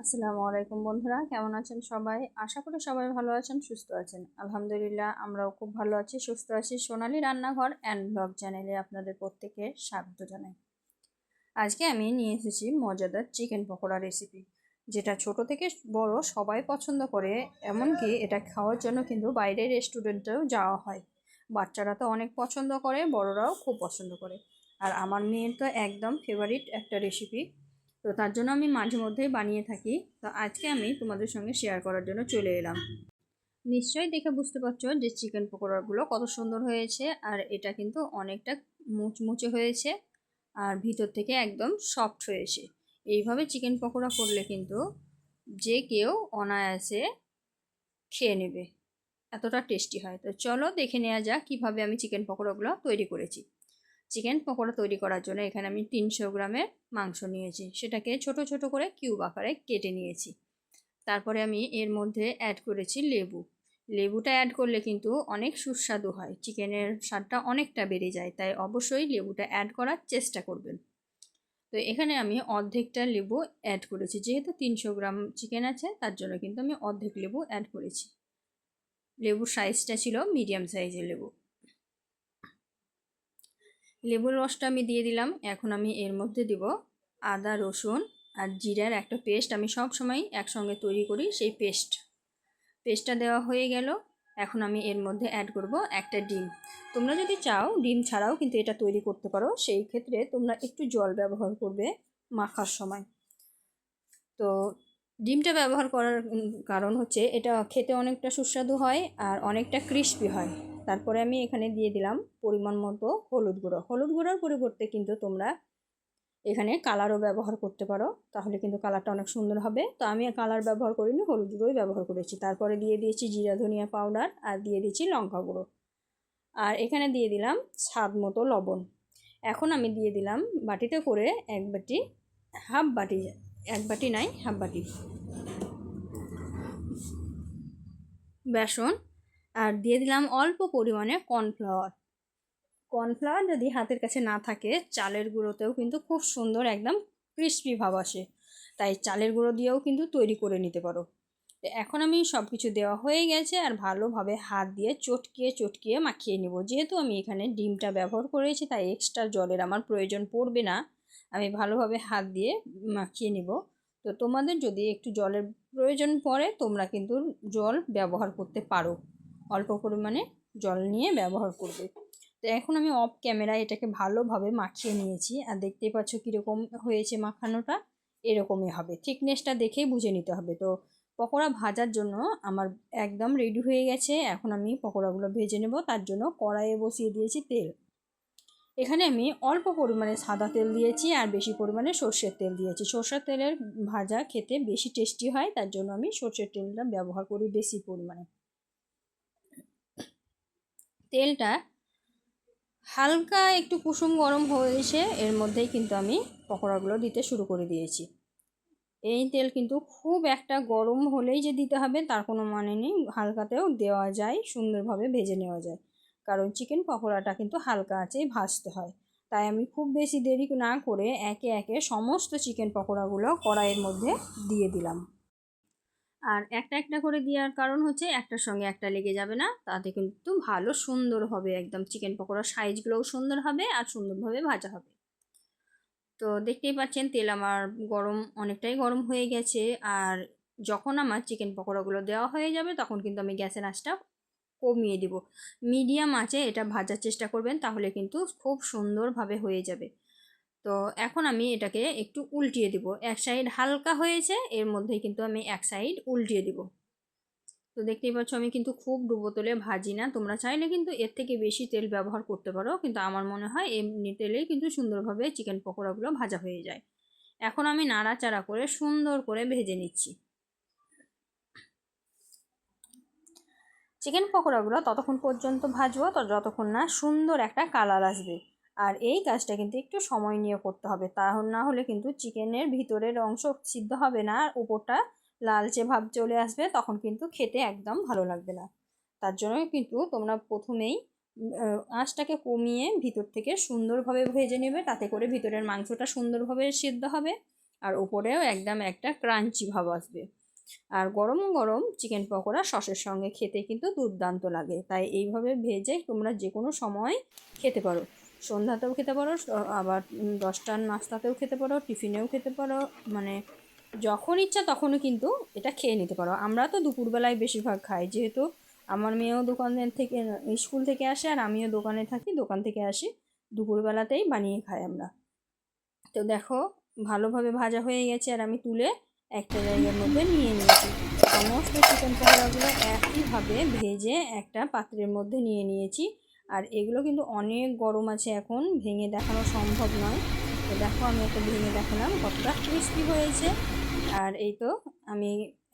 আসসালামু আলাইকুম বন্ধুরা, কেমন আছেন সবাই? আশা করি সবাই ভালো আছেন, সুস্থ আছেন। আলহামদুলিল্লাহ, আমরাও খুব ভালো আছি, সুস্থ আছি। সোনালী রান্নাঘর অ্যান্ড ব্লগ চ্যানেলে আপনাদের প্রত্যেককে স্বাগত জানাই। আজকে আমি নিয়ে এসেছি মজাদার চিকেন পকোড়া রেসিপি, যেটা ছোট থেকে বড় সবাই পছন্দ করে। এমনকি এটা খাওয়ার জন্য কিন্তু বাইরের রেস্টুরেন্টেও যাওয়া হয়। বাচ্চারা তো অনেক পছন্দ করে, বড়রাও খুব পছন্দ করে। আর আমার মেয়ের তো একদম ফেভারিট একটা রেসিপি। তো তার জন্য আমি মাঝে মধ্যেই বানিয়ে থাকি। তো আজকে আমি তোমাদের সঙ্গে শেয়ার করার জন্য চলে এলাম। নিশ্চয়ই দেখে বুঝতে পারছো যে চিকেন পকোড়াগুলো কত সুন্দর হয়েছে, আর এটা কিন্তু অনেকটা মুচমুচে হয়েছে আর ভিতর থেকে একদম সফট হয়েছে। এইভাবে চিকেন পকোড়া করলে কিন্তু যে কেউ অনায়াসে খেয়ে নেবে, এতটা টেস্টি হয়। তো চলো দেখে নেওয়া যাক কীভাবে আমি চিকেন পকোড়াগুলো তৈরি করেছি। চিকেন পকোড়া তৈরি করার জন্য এখানে আমি 300 গ্রামের মাংস নিয়েছি, সেটাকে ছোট ছোট করে কিউব আকারে কেটে নিয়েছি। তারপরে আমি এর মধ্যে অ্যাড করেছি লেবু। লেবুটা অ্যাড করলে কিন্তু অনেক সুস্বাদু হয়, চিকেনের স্বাদটা অনেকটা বেড়ে যায়, তাই অবশ্যই লেবুটা অ্যাড করার চেষ্টা করবেন। তো এখানে আমি অর্ধেকটা লেবু অ্যাড করেছি, যেহেতু 300 গ্রাম চিকেন আছে তার জন্য কিন্তু আমি অর্ধেক লেবু অ্যাড করেছি। লেবুর সাইজটা ছিল মিডিয়াম সাইজের লেবু। লেবুর রসটা আমি দিয়ে দিলাম। এখন আমি এর মধ্যে দিব আদা, রসুন আর জিরার একটা পেস্ট। আমি সব সময় একসঙ্গে তৈরি করি, সেই পেস্টটা দেওয়া হয়ে গেল। এখন আমি এর মধ্যে অ্যাড করব একটা ডিম। তোমরা যদি চাও ডিম ছাড়াও কিন্তু এটা তৈরি করতে পারো, সেই ক্ষেত্রে তোমরা একটু জল ব্যবহার করবে মাখার সময়। তো ডিমটা ব্যবহার করার কারণ হচ্ছে এটা খেতে অনেকটা সুস্বাদু হয় আর অনেকটা ক্রিস্পি হয়। তারপরে আমি এখানে দিয়ে দিলাম পরিমাণ মতো হলুদ গুঁড়ো। হলুদ গুঁড়োর পরিবর্তে কিন্তু তোমরা এখানে কালারও ব্যবহার করতে পারো, তাহলে কিন্তু কালারটা অনেক সুন্দর হবে। তো আমি কালার ব্যবহার করিনি, হলুদ গুঁড়োই ব্যবহার করেছি। তারপরে দিয়ে দিয়েছি জিরা ধনিয়া পাউডার আর দিয়ে দিয়েছি লঙ্কা গুঁড়ো। আর এখানে দিয়ে দিলাম স্বাদ মতো লবণ। এখন আমি দিয়ে দিলাম বাটিতে করে এক বাটি, হাফ বাটি, এক বাটি নাই হাফ বাটি বেসন। আর দিয়ে দিলাম অল্প পরিমাণে কর্নফ্লাওয়ার। কর্নফ্লাওয়ার যদি হাতের কাছে না থাকে, চালের গুঁড়োতেও কিন্তু খুব সুন্দর একদম ক্রিস্পি ভাব আসে, তাই চালের গুঁড়ো দিয়েও কিন্তু তৈরি করে নিতে পারো। তো এখন আমি সব কিছু দেওয়া হয়ে গেছে আর ভালোভাবে হাত দিয়ে চটকিয়ে চটকিয়ে মাখিয়ে নেব। যেহেতু আমি এখানে ডিমটা ব্যবহার করেছি তাই এক্সট্রা জলের আমার প্রয়োজন পড়বে না। আমি ভালোভাবে হাত দিয়ে মাখিয়ে নেব। তো তোমাদের যদি একটু জলের প্রয়োজন পড়ে তোমরা কিন্তু জল ব্যবহার করতে পারো, অল্প পরিমাণে জল নিয়ে ব্যবহার করবে। তো এখন আমি অফ ক্যামেরায় এটাকে ভালোভাবে মাখিয়ে নিয়েছি আর দেখতেই পাচ্ছ কীরকম হয়েছে মাখানোটা। এরকমই হবে, থিকনেসটা দেখেই বুঝে নিতে হবে। তো পকোড়া ভাজার জন্য আমার একদম রেডি হয়ে গেছে। এখন আমি পকোড়াগুলো ভেজে নেব। তার জন্য কড়াইয়ে বসিয়ে দিয়েছি তেল। এখানে আমি অল্প পরিমাণে সাদা তেল দিয়েছি আর বেশি পরিমাণে সর্ষের তেল দিয়েছি। সর্ষের তেলের ভাজা খেতে বেশি টেস্টি হয়, তার জন্য আমি সর্ষের তেলটা ব্যবহার করি বেশি পরিমাণে। তেলটা হালকা একটু কুসুম গরম হয়েছে, এর মধ্যেই কিন্তু আমি পকোড়াগুলো দিতে শুরু করে দিয়েছি। এই তেল কিন্তু খুব একটা গরম হলেই যে দিতে হবে তার কোনো মানে নেই, হালকাতেও দেওয়া যায়, সুন্দরভাবে ভেজে নেওয়া যায়। কারণ চিকেন পকোড়াটা কিন্তু হালকা আঁচেই ভাজতে হয়। তাই আমি খুব বেশি দেরি না করে একে একে সমস্ত চিকেন পকোড়াগুলো কড়াইয়ের মধ্যে দিয়ে দিলাম। আর একটা একটা করে দেওয়ার কারণ হচ্ছে একটার সঙ্গে একটা লেগে যাবে না, তাতে কিন্তু ভালো সুন্দর হবে, একদম চিকেন পকোড়ার সাইজগুলোও সুন্দর হবে আর সুন্দরভাবে ভাজা হবে। তো দেখতেই পাচ্ছেন তেল আমার গরম, অনেকটাই গরম হয়ে গেছে। আর যখন আমার চিকেন পকোড়াগুলো দেওয়া হয়ে যাবে তখন কিন্তু আমি গ্যাসের আঁচটা কমিয়ে দিব। মিডিয়াম আঁচে এটা ভাজার চেষ্টা করবেন, তাহলে কিন্তু খুব সুন্দরভাবে হয়ে যাবে। তো এখন আমি এটাকে একটু উল্টিয়ে দিব। এক সাইড হালকা হয়েছে, এর মধ্যেই কিন্তু আমি এক সাইড উল্টিয়ে দিব। তো দেখতেই পাচ্ছ আমি কিন্তু খুব ডুবো তেলে ভাজি না, তোমরা চাইলে কিন্তু এর থেকে বেশি তেল ব্যবহার করতে পারো, কিন্তু আমার মনে হয় এমনি তেলেই কিন্তু সুন্দরভাবে চিকেন পকোড়াগুলো ভাজা হয়ে যায়। এখন আমি নাড়াচাড়া করে সুন্দর করে ভেজে নিচ্ছি। চিকেন পকোড়াগুলো ততক্ষণ পর্যন্ত ভাজবো যতক্ষণ না সুন্দর একটা কালার আসবে। আর এই কাজটা কিন্তু একটু সময় নিয়ে করতে হবে, তা না হলে কিন্তু চিকেনের ভিতরের অংশ সিদ্ধ হবে না আর উপরটা লালচে ভাব চলে আসবে, তখন কিন্তু খেতে একদম ভালো লাগবে না। তার জন্য কিন্তু তোমরা প্রথমেই আঁচটাকে কমিয়ে ভিতর থেকে সুন্দরভাবে ভেজে নেবে, তাতে করে ভিতরের মাংসটা সুন্দরভাবে সিদ্ধ হবে আর উপরেও একদম একটা ক্রাঞ্চি ভাব আসবে। আর গরম গরম চিকেন পকোড়া সসের সঙ্গে খেতে কিন্তু দুর্দান্ত লাগে। তাই এইভাবে ভেজে তোমরা যে কোনো সময় খেতে পারো, সন্ধ্যাতেও খেতে পারো, আবার 10টার নাস্তাতেও খেতে পারো, টিফিনেও খেতে পারো, মানে যখন ইচ্ছা তখনও কিন্তু এটা খেয়ে নিতে পারো। আমরা তো দুপুরবেলায় বেশিরভাগ খাই, যেহেতু আমার মেয়েও দোকানের থেকে স্কুল থেকে আসে আর আমিও দোকানে থাকি, দোকান থেকে আসি, দুপুরবেলাতেই বানিয়ে খাই আমরা। তো দেখো ভালোভাবে ভাজা হয়ে গেছে আর আমি তুলে একটা জায়গার মধ্যে নিয়ে নিয়েছি। সমস্ত চিকেন পকোড়াগুলো একইভাবে ভেজে একটা পাত্রের মধ্যে নিয়ে নিয়েছি। আর এগুলো কিন্তু অনেক গরম আছে, এখন ভেঙে দেখানো সম্ভব নয়। তো দেখো আমি একটা ভেঙে দেখালাম কতটা ক্রিস্পি হয়েছে। আর এই তো আমি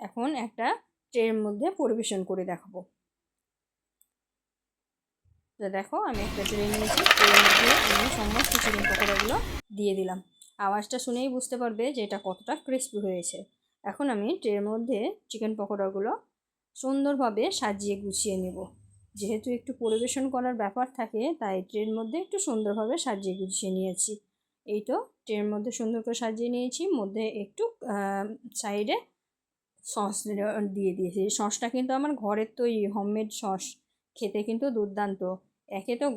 এখন একটা ট্রের মধ্যে পরিবেশন করে দেখাবো। তো দেখো আমি একটা ট্রে নিয়েছি, ট্রের মধ্যে আমি সমস্ত চিকেন পকোড়াগুলো দিয়ে দিলাম। আওয়াজটা শুনেই বুঝতে পারবে যে এটা কতটা ক্রিস্পি হয়েছে। এখন আমি ট্রের মধ্যে চিকেন পকোড়াগুলো সুন্দরভাবে সাজিয়ে গুছিয়ে নেব। যেহেতু একটু পরিবেশন করার ব্যাপার থাকে, তাই ট্রের মধ্যে একটু সুন্দরভাবে সাজিয়ে গুছিয়ে নিয়েছি। এই তো ট্রের মধ্যে সুন্দর করে সাজিয়ে নিয়েছি, মধ্যে একটু সাইডে সস দিয়ে দিয়েছি। সসটা কিন্তু আমার ঘরের তৈরি হোমমেড সস, খেতে কিন্তু দুর্দান্ত। একে তো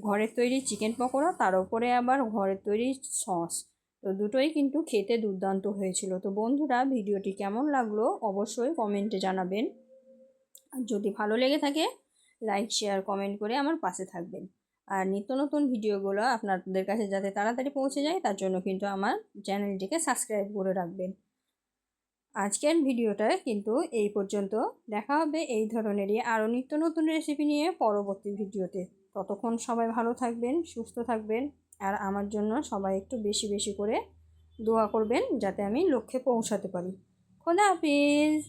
ঘরের তৈরি চিকেন পকোড়া, তার উপরে আবার ঘরের তৈরি সস, তো দুটোই কিন্তু খেতে দুর্দান্ত হয়েছিল। তো বন্ধুরা, ভিডিওটি কেমন লাগলো অবশ্যই কমেন্টে জানাবেন। আর যদি ভালো লেগে থাকে লাইক শেয়ার কমেন্ট করে আমার পাশে থাকবেন। আর নিত্য নতুন ভিডিওগুলো আপনাদের কাছে যাতে তাড়াতাড়ি পৌঁছে যায় তার জন্য কিন্তু আমার চ্যানেলটিকে সাবস্ক্রাইব করে রাখবেন। আজকের ভিডিওটা কিন্তু এই পর্যন্ত। দেখা হবে এই ধরনেরই আরও নিত্য নতুন রেসিপি নিয়ে পরবর্তী ভিডিওতে। ততক্ষণ সবাই ভালো থাকবেন, সুস্থ থাকবেন। আর আমার জন্য সবাই একটু বেশি বেশি করে দোয়া করবেন যাতে আমি লক্ষ্যে পৌঁছাতে পারি। খোদা হাফিজ।